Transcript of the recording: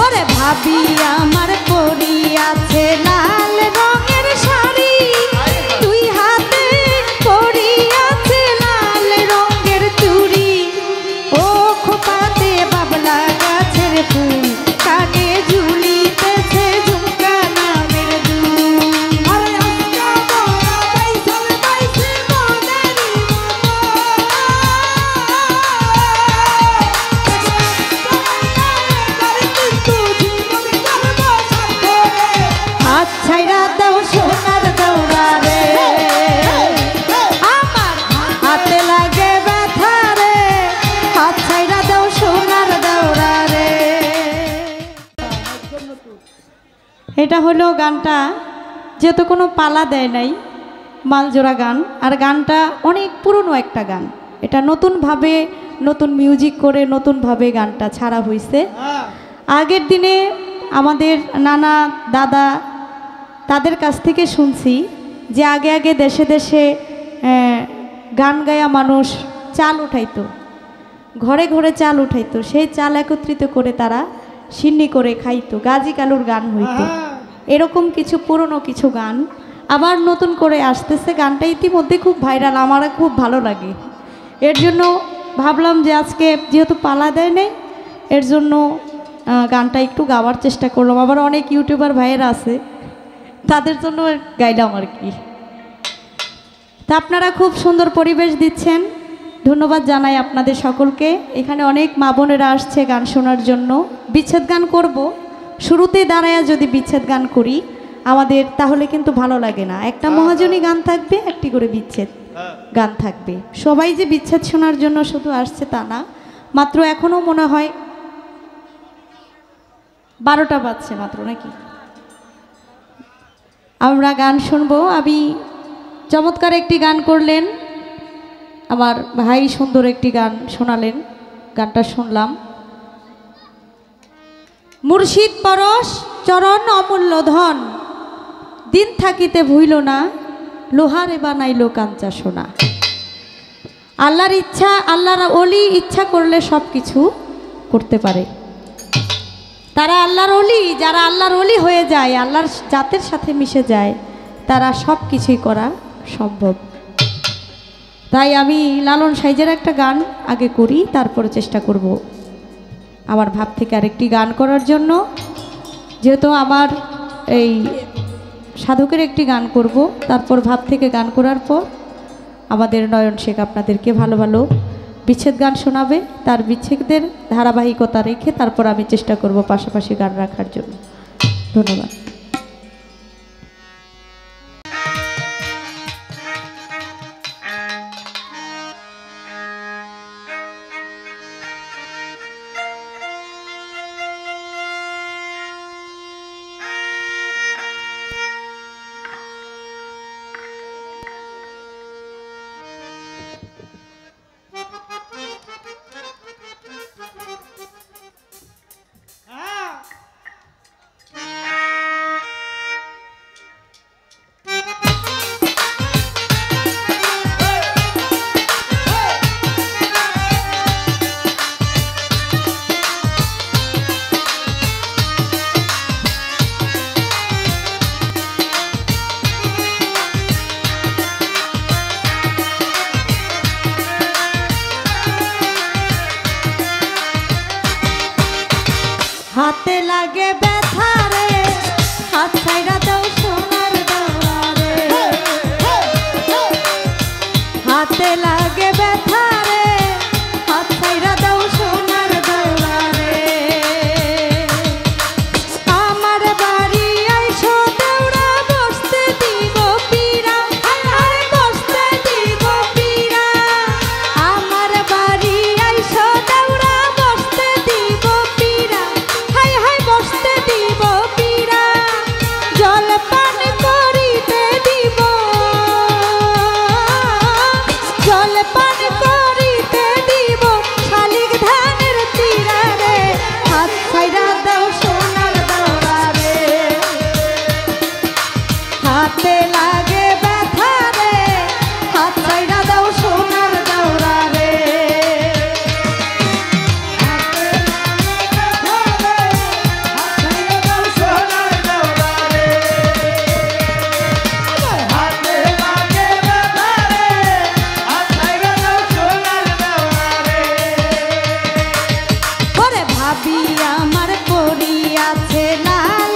ওরে ভাবি আমার পরিয়াছে লাল রঙের শাড়ি, দুই হাতে পরিয়াছে লাল রঙের চুড়ি, ও খোপাতে বাবলা গাছের ফুল, কানে ঝুলিতেছে ঝুমকা নামের দুল। ছাইরা দাও সোনার দৌড়া রে, আমার হাতে লাগে ব্যথা রে, হাত ছাইরা দাও সোনার দৌড়া রে। এটা হলো গানটা, যেহেতু কোনো পালা দেয় নাই, মালজোড়া গান। আর গানটা অনেক পুরনো একটা গান, এটা নতুনভাবে নতুন মিউজিক করে নতুনভাবে গানটা ছাড়া হয়েছে। আগের দিনে আমাদের নানা দাদা তাদের কাছ থেকে শুনছি যে আগে আগে দেশে দেশে গান গায়া মানুষ চাল উঠাইতো, ঘরে ঘরে চাল উঠাইতো, সেই চাল একত্রিত করে তারা সিন্নি করে খাইতো, গাজি কালুর গান হইতো। এরকম কিছু পুরনো কিছু গান আবার নতুন করে আসতেছে। গানটা ইতিমধ্যে খুব ভাইরাল, আমার খুব ভালো লাগে। এর জন্য ভাবলাম যে আজকে যেহেতু পালা দেয় নেই, এর জন্য গানটা একটু গাওয়ার চেষ্টা করলাম। আবার অনেক ইউটিউবার ভাইয়েরা আছে, তাদের জন্য গাইলাম আর কি। তা আপনারা খুব সুন্দর পরিবেশ দিচ্ছেন, ধন্যবাদ জানাই আপনাদের সকলকে। এখানে অনেক মা বোনেরা আসছে গান শোনার জন্য। বিচ্ছেদ গান করব, শুরুতেই দাঁড়ায়া যদি বিচ্ছেদ গান করি আমাদের তাহলে কিন্তু ভালো লাগে না। একটা মহাজনী গান থাকবে, একটি করে বিচ্ছেদ গান থাকবে। সবাই যে বিচ্ছেদ শোনার জন্য শুধু আসছে তা না, মাত্র এখনও মনে হয় 12টা বাজছে মাত্র, নাকি? আমরা গান শুনবো। আমি চমৎকার একটি গান করলেন আমার ভাই, সুন্দর একটি গান শোনালেন, গানটা শুনলাম। মুর্শিদ পরশ চরণ অমূল্য ধন, দিন থাকিতে ভুইল না, লোহারে বানাইল কাঞ্চা সোনা। আল্লাহর ইচ্ছা, আল্লাহর ওলি ইচ্ছা করলে সব কিছু করতে পারে। তারা আল্লাহর ওলি, যারা আল্লাহর ওলি হয়ে যায়, আল্লাহর জাতের সাথে মিশে যায়, তারা সব কিছুই করা সম্ভব। তাই আমি লালন সাইজের একটা গান আগে করি, তারপরে চেষ্টা করব আমার ভাব থেকে আরেকটি গান করার জন্য। যেহেতু আমার এই সাধকের একটি গান করব, তারপর ভাব থেকে গান করার পর আমাদের নয়ন শেখ আপনাদেরকে ভালো ভালো বিচ্ছেদ গান শোনাবে। তার বিচ্ছেদের ধারাবাহিকতা রেখে তারপর আমি চেষ্টা করব পাশাপাশি গান রাখার জন্য। ধন্যবাদ। হাতে লাগে ব্যথা রে, হাত ছাইরা দাও সোনার দৌড়া রে, হাতে লাগে ব্যথা রে, হাত ছাইরা দাও সোনার দৌড়া রে। আমার বাড়ি আইসো দৌড়া, বসতে দিব পীরা, আরে বসতে দিব পীরা। আমার বাড়ি আইসো দৌড়া, বসতে দিব পীরা, হাই হাই বসতে দিব পীরা। জল পান করিতে দিব, জল পান আমার পরি আছে লাল